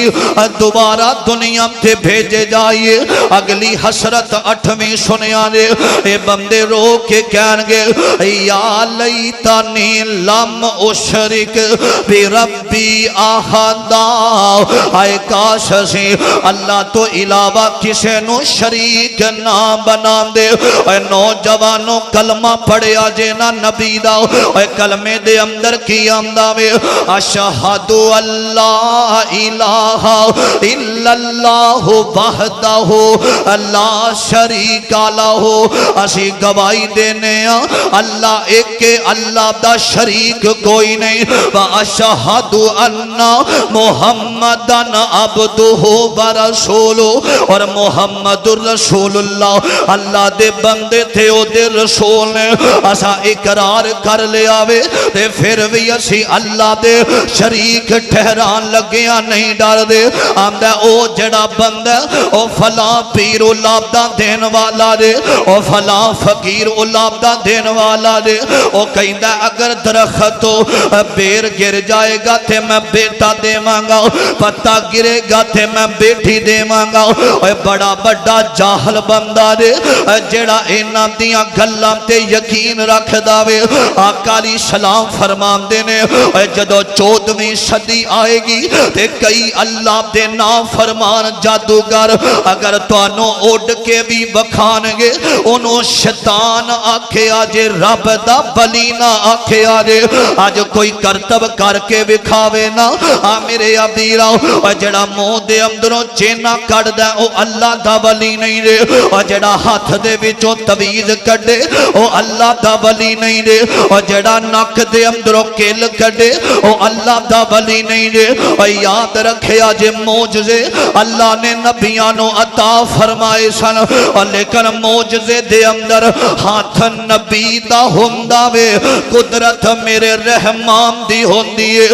دوبارہ دنیا تے بھیجے جائیے اگلی حسرت 8ویں سنیا نے اے بندے رو کے کہنگے یا لیتنی لم اشرک بربی احدا آئے کاش سی اللہ تو علاوہ کسے نو شریک نہ بنا دے اے نوجوانوں کلمہ پڑھے آجے نا نبی دا اے کلمے دے اندر کی آمدہ وے اشہد اللہ الہ الا اللہ وحدہ لا شریک لہ اسی گواہی دینے اللہ ایک اللہ دا شریک کوئی نہیں واشہد ان محمدن عبدہ ورسولہ اور محمد الرسول اللہ اللہ دے بندے تھے او دے رسول نے اسا اقرار کر لیا وے تے پھر بھی اسی اللہ دے شریک ٹھہران لگیاں نہیں ڈر دے آمدہ او جڑا بندہ او فلاں پیر اولابدہ دین والا دے او فلاں فقیر اولابدہ دین والا دے او کہندہ اگر درختو بیر گر جائے گا تے میں بیٹا دے مانگا پتہ گرے گا تے میں بیٹی دے مانگا اے بڑا بڑا جاہل بندہ دے جڑا انہاں دیاں گلاں تے یقین رکھ داوے آقا علیہ السلام فرمان دینے جدو 14ویں صدی آئے گی تے کئی اللہ دے نافرمان جادوگر اگر تانوں اڑ کے بھی بکھان گے انہوں شیطان آکھے آجے رب دا ولی نہ آکھے آجے آج کوئی کرتب کر کے بکھاوے نا میرے ابیراؤ جڑا منہ دے اندروں چینا کڑ دے او اللہ دا ولی نہیں رے جڑا ہاتھ دے وچوں تویز کڈے او اللہ دا ولی نہیں رے جڑا نک دے اندروں کل کڈے او اللہ دا ولی نہیں رے یاد رکھے آج موجزے اللہ نے نبیانوں عطا فرمائے سن لیکن موجزے دے اندر ہاتھ نبی دا ہونداوے قدرت میرے رحمان دی ہوندیے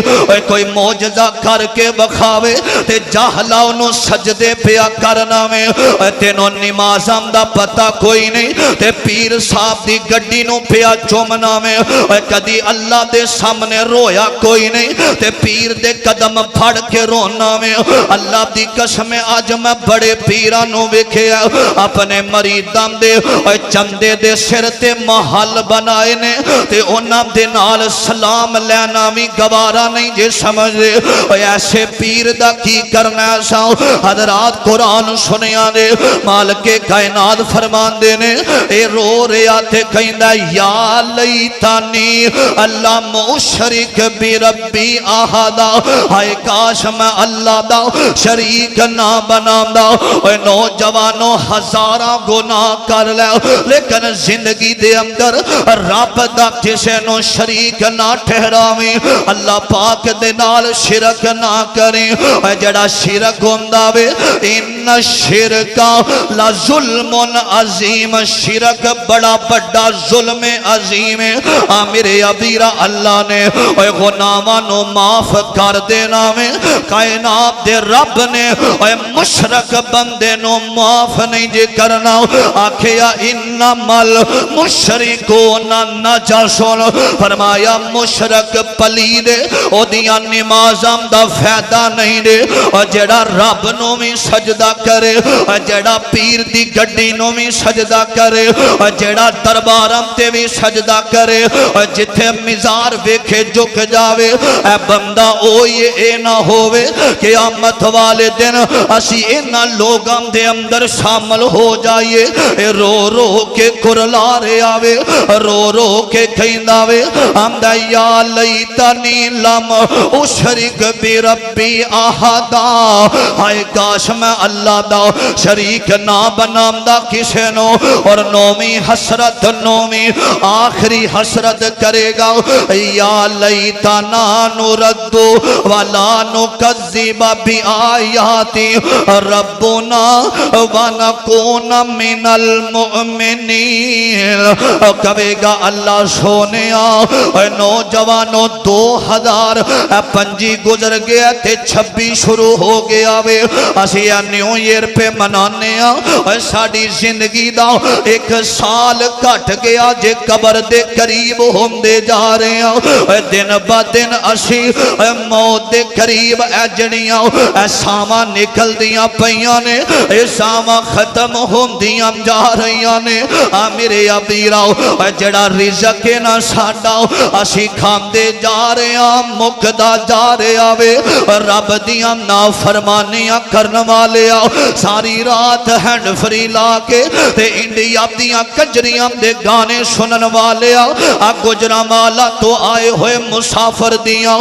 کوئی موجزہ کر کے بکھاوے تے جاہلا انہوں سجدے پیا کرنا میں تینوں نمازم دا پتہ کوئی نہیں تے پیر صاحب دی گڈی نو پیا چومنا میں کدی اللہ دے سامنے رویا کوئی نہیں تے پیر دے قدم پھڑ کے رونا میں اللہ دی قسم آج میں بڑے پیرانوں ویکھے اپنے مریدان دے چندے دے سر تے محل بنائے نے تے انہاں دے نال سلام لینا بھی گوارا نہیں جے سمجھ رہے ایسے پیر دا کی کرنا ساؤ حضرات قرآن سنیا دے مالک کائنات فرمان دے نے اے رو رہے آتے کہیں دا یا لیتانی اللہ مشرک بی ربی آہدا ہائے کاش میں اللہ دا شریک نہ بنام دا اے نوجوانوں ہزاراں گناہ کر لے لیکن زندگی دے اندر رب دا کسے نو شریک نہ ٹھہراویں اللہ پاک دے نال شرک نہ کریں جڑا شرک ہونداوے ان شرکا لظلم عظیم شرک بڑا بڑا ظلم عظیم میرے ابیرہ اللہ نے غنامانو معاف کر دینا میں کائنات دے رب نے مشرک بندے نو معاف نہیں جے کرنا آکھیا انما المشرکون نجسون فرمایا مشرک پلیدے او دیاں نمازم دا فیدہ نہیں دے جڑا رب نو بھی سجدہ کرے جڑا پیر دی گڈی نو بھی سجدہ کرے جڑا دربارم تے بھی سجدہ کرے جتھے مزار ویکھے جھک جاوے اے بندہ اوئے اے نہ ہووے قیامت والے دن اسی اینا لوگاں دے اندر شامل ہو جائیے رو رو کے کرلا رہے آوے رو رو کے کھینداوے ہمدہ یا لیتنی لم اشرک بی ربی آہدا ہائے کاش میں اللہ دا شریک نہ بنام دا کسے نو اور نومی حسرت نومی آخری حسرت کرے گا یا لیتنا نردو ولا نکذب بی آیاتی ربنا ونکون من المؤمنین کہے گا اللہ سونیا نوجوانوں 2025 گزر گیا تے 26 شروع ہو گیا وے اسی نیو ایئر پہ منانے ساڑی زندگی دا ایک سال کٹ گیا جے قبر دے قریب ہوندے جا رہے ہیں دن با دن اسی موت دے قریب جڑیاں ساما نکل دیاں پیاں نے ساما ختم ہوندیاں جا رہیاں نے میرے ابیراؤ جڑا رزق نہ ساڑا اسی کھاندے جا رہے ہیں مقدہ جا رہے آوے رب دیاں نافرمانیاں کرن والے ساری رات ہینڈ فری لا کے تے انڈیا دیاں کجریاں دے گانے سنن والے گجرا مالا تو آئے ہوئے مسافر دیاں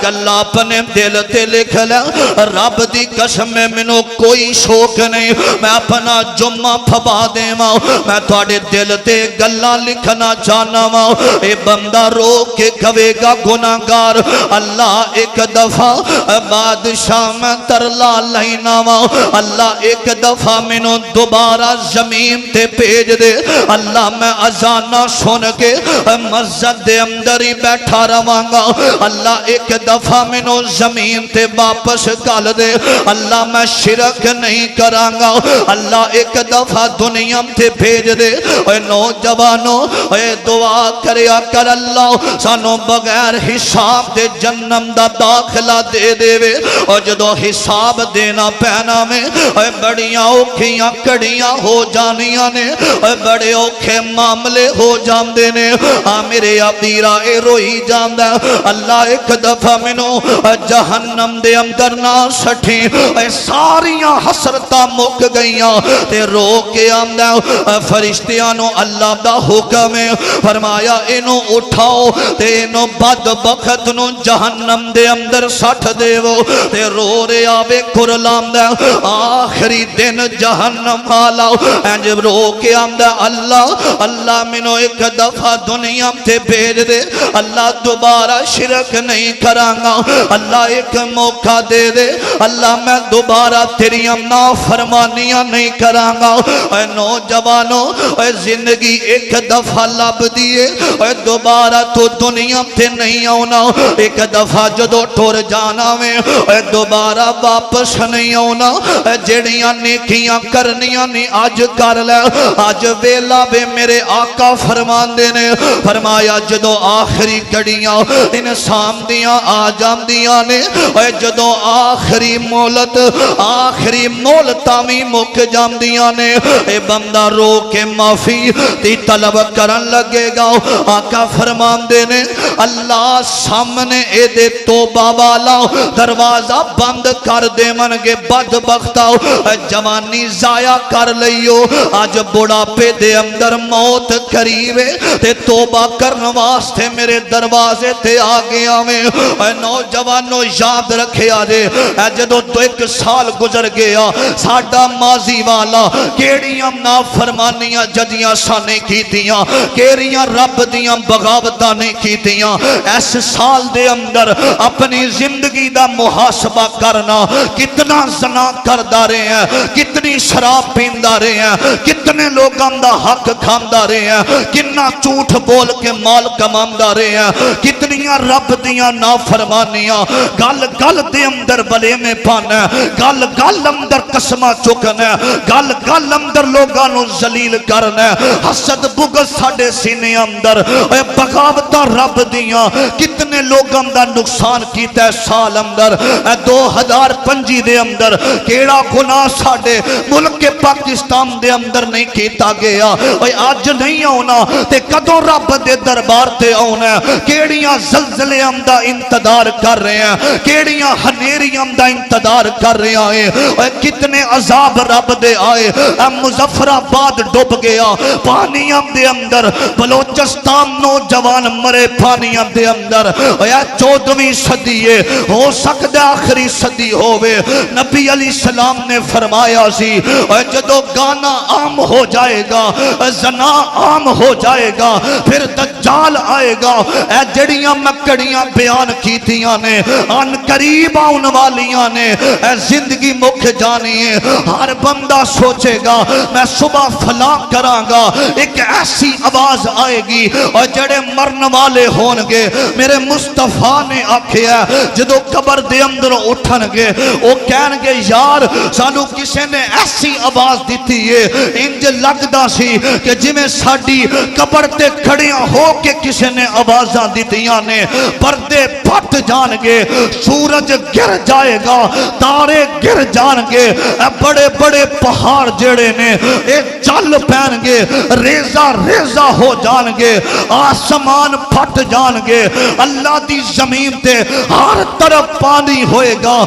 گلہ اپنے دل تے لکھ لے رب دی قسم میں منو کوئی شوق نہیں میں اپنا جمعہ پھبا دے ماں میں توڑے دل تے گلہ لکھنا چاہنا ماں اے بندہ رو کے کھوے گا گناہگار اللہ ایک دفعہ بادشاہ میں ترلا لینا ماں اللہ ایک دفعہ منو دوبارہ زمین تے پیج دے اللہ میں ازانہ سن کے مسجد دے اندر ہی بیٹھا روانگا اللہ ایک دفعہ منو زمین تے واپس کال دے اللہ میں شرک نہیں کرانگا اللہ ایک دفعہ دنیا تے بھیج دے اے نوجوانوں اے دعا کریا کر اللہ سانو بغیر حساب دے جنم دا داخلہ دے دے وے اور جدو حساب دینا پینا میں اے بڑیاں اوکھیاں کڑیاں ہو جانیاں نے اے بڑے اوکھے معاملے ہو جان دینے میرے ابیرہ اے روئی جان دے اللہ ایک دفعہ منو جہنم دے اندر نہ سٹھی اے ساریاں حسرتاں مک گئیاں تے رو کے آمدہ فرشتیاں نو اللہ دا حکم ہے فرمایا انو اٹھاؤ تے انو بدبخت نو جہنم دے اندر سٹ دے وہ تے رو رے آوے کرلام دے آخری دن جہنم والا انج رو کے آمدہ اللہ منو ایک دفعہ دنیا تے بھیج دے اللہ دوبارہ شرک نہیں کرانگا اللہ ایک موقع دے دے اللہ میں دوبارہ تیری امنا فرمانیاں نہیں کرانگا اے نوجوانوں اے زندگی ایک دفعہ لب دیئے اے دوبارہ تو دنیا تے نہیں آنا ایک دفعہ جدو ٹور جانا میں اے دوبارہ واپس نہیں آنا اے جڑیاں نیکیاں کرنیاں نہیں آج کر لے آج ویلا بے میرے آقا فرمان دینے فرمایا جدو آخری گڑیاں انسان دیاں آجام دیاں نے اے جدو آخری مولت آخری مولتامی مک جام دیاں نے اے بندہ رو کے معافی تی طلب کرن لگے گا آقا فرمان دینے اللہ سامنے اے دے توبہ والا دروازہ بند کر دے منگے بدبختہ جوانی ضائع کر لئیو آج بڑا پہ دے اندر موت قریبے تے توبہ کرن واسطے میرے دروازے تے آگیا میں اے نوجوانوں یاد رکھے آجے اے جدو تو ایک سال گزر گیا ساڑھا ماضی والا کیڑیاں نافرمانیاں جدیاں سانے کی دیاں کیڑیاں رب دیاں بغاوتاں نہیں کی دیاں ایس سال دے اندر اپنی زندگی دا محاسبہ کرنا کتنا زنا کردہ رہے ہیں کتنی شراب پیندہ رہے ہیں کتنے لوگاں دا حق کھاندہ رہے ہیں کتنا چوٹ بول کے مال کماندہ رہے ہیں کتنیاں رب دیاں نافرمانیاں گل گل دے اندر بلے میں پانا گل گل اندر قسمہ چکنا گل گل اندر لوگانو ذلیل کرنا حسد بغض ساڑے سینے اندر بغاوتہ رب دیاں کتنے لوگاں دا نقصان کیتا ہے سال اندر 2025 دے اندر کیڑا گناہ ساڑے ملک پاکستان دے اندر نہیں کیتا گیا آج نہیں ہونا تے کدوں رب دے دربار تے ہونا کیڑیاں زلزلے امدہ انتظار کر رہے ہیں کیڑیاں ہنیری امدہ انتظار کر رہے ہیں کتنے عذاب رب دے آئے مظفر آباد ڈوب گیا پانیاں دے اندر بلوچستان نوجوان مرے پانیاں دے اندر 14ویں صدی ہو سکتا آخری صدی ہوئے نبی علیہ السلام نے فرمایا سی جدو گانا عام ہو جائے گا زنا عام ہو جائے گا پھر دجال آئے گا جڑیاں مکڑیاں بیان کیتیاں نے ان قریب آن والیاں نے زندگی مکھ جانی ہے ہر بندہ سوچے گا میں صبح فلاں کراں گا ایک ایسی آواز آئے گی اور جڑے مرن والے ہونگے میرے مصطفیٰ نے آکھیا جدو قبر دے اندر اٹھن گے وہ کہن گے یار سانو کسے نے ایسی آواز دیتی ہے انج لگدا سی کہ جی میں ساڑی قبر تے کھڑیاں ہو کے کسے نے آوازاں دیتیاں نے پردے پھٹ جان گے سورج گر جائے گا تارے گر جان گے بڑے بڑے پہاڑ جڑے نے چل پہن گے ریزہ ریزہ ہو جان گے آسمان پھٹ جان گے اللہ دی زمین تے ہر طرف پانی ہوئے گا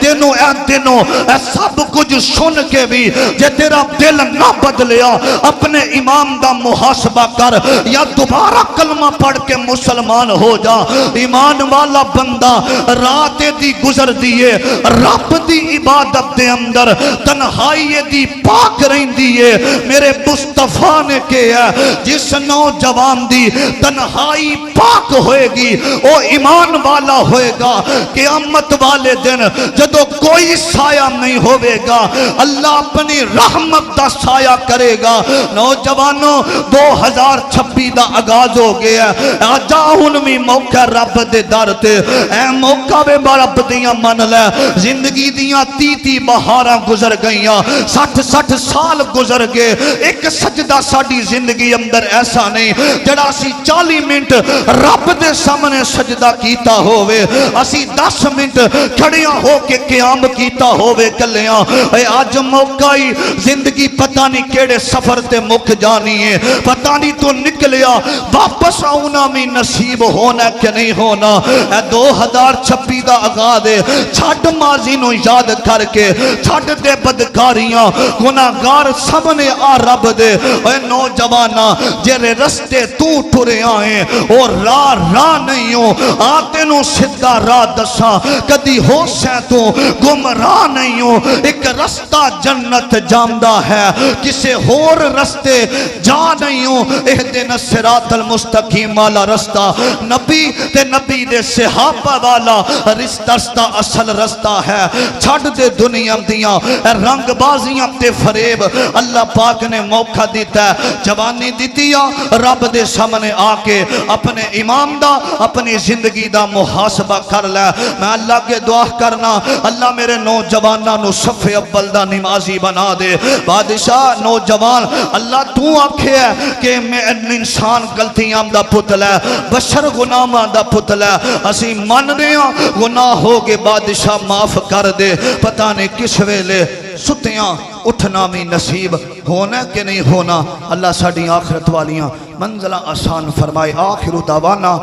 دنوں سب کچھ سن کے بھی جے تیرا دل نہ بدلیا اپنے امام دا محاسبہ کر یا دوبارہ کلمہ پڑھ کے مسلمان ہو جا ایمان والا بندہ رات دی گزر دیئے رب دی عبادت دے اندر تنہائی دی پاک رہن دیئے میرے مصطفیٰ نے کہا جس نوجوان دی تنہائی پاک ہوئے گی وہ ایمان والا ہوئے گا قیامت والے دن جدو کوئی سایہ نہیں ہوئے گا اللہ اپنی رحمت دا سایہ کرے گا نوجوانوں 2026 دا آغاز ہو گیا آجا انوی موقع رب دے در تے اے موقع بے رب دیاں من لے زندگی دیاں 30 بہاراں گزر گئیاں 60 سال گزر گئے ایک سجدہ ساڑی زندگی اندر ایسا نہیں جڑا سی 40 منٹ رب دے سامنے سجدہ کیتا ہوئے اسی 10 منٹ کھڑیاں ہو کے قیام کیتا ہوئے کلیاں اے آج موقع ہی زندگی پتہ نہیں کیڑے سفر تے مک جانی ہے پتہ نہیں تو نکلیا واپس آؤنا میں نصیب ہونا کہ نہیں ہونا اے 2026 سختی دا آغا دے چھڑ ماضی نو یاد کر کے چھڑ دے بدکاریاں گناہگار سب نے آ رب دے اے نوجوانا جیرے رستے تو ٹھرے آئیں اور راہ نہیں ہو آتے نو سدھا راہ دساں کدی ہو سے تو گمراہ نہیں ہو ایک رستہ جنت جامدہ ہے کسے ہور رستے جا نہیں ہو اہدنا الصراط المستقیم والا رستہ نبی تے نبی دے صحابہ والا رستہ اصل رستہ ہے چھڑ دے دنیا دیاں رنگ بازیاں تے فریب اللہ پاک نے موقع دیتا ہے جوانی دیتیا رب دے سامنے آکے اپنے امام دا اپنی زندگی دا محاسبہ کر لے میں اللہ کے دعا کرنا اللہ میرے نوجوانہ نو صف اول دا نمازی بنا دے بادشاہ نوجوان اللہ تو آکھے ہے کہ میں انسان غلطیاں دا پتل ہے بشر گناہ دا پتل ہے اسی من دیا گناہ ہوگے بادشاہ معاف کر دے پتہ نہیں کس ویلے ستیاں اٹھنا بھی نصیب ہونا کہ نہیں ہونا اللہ ساڑھی آخرت والیاں منزلہ آسان فرمائے آخر دعوانا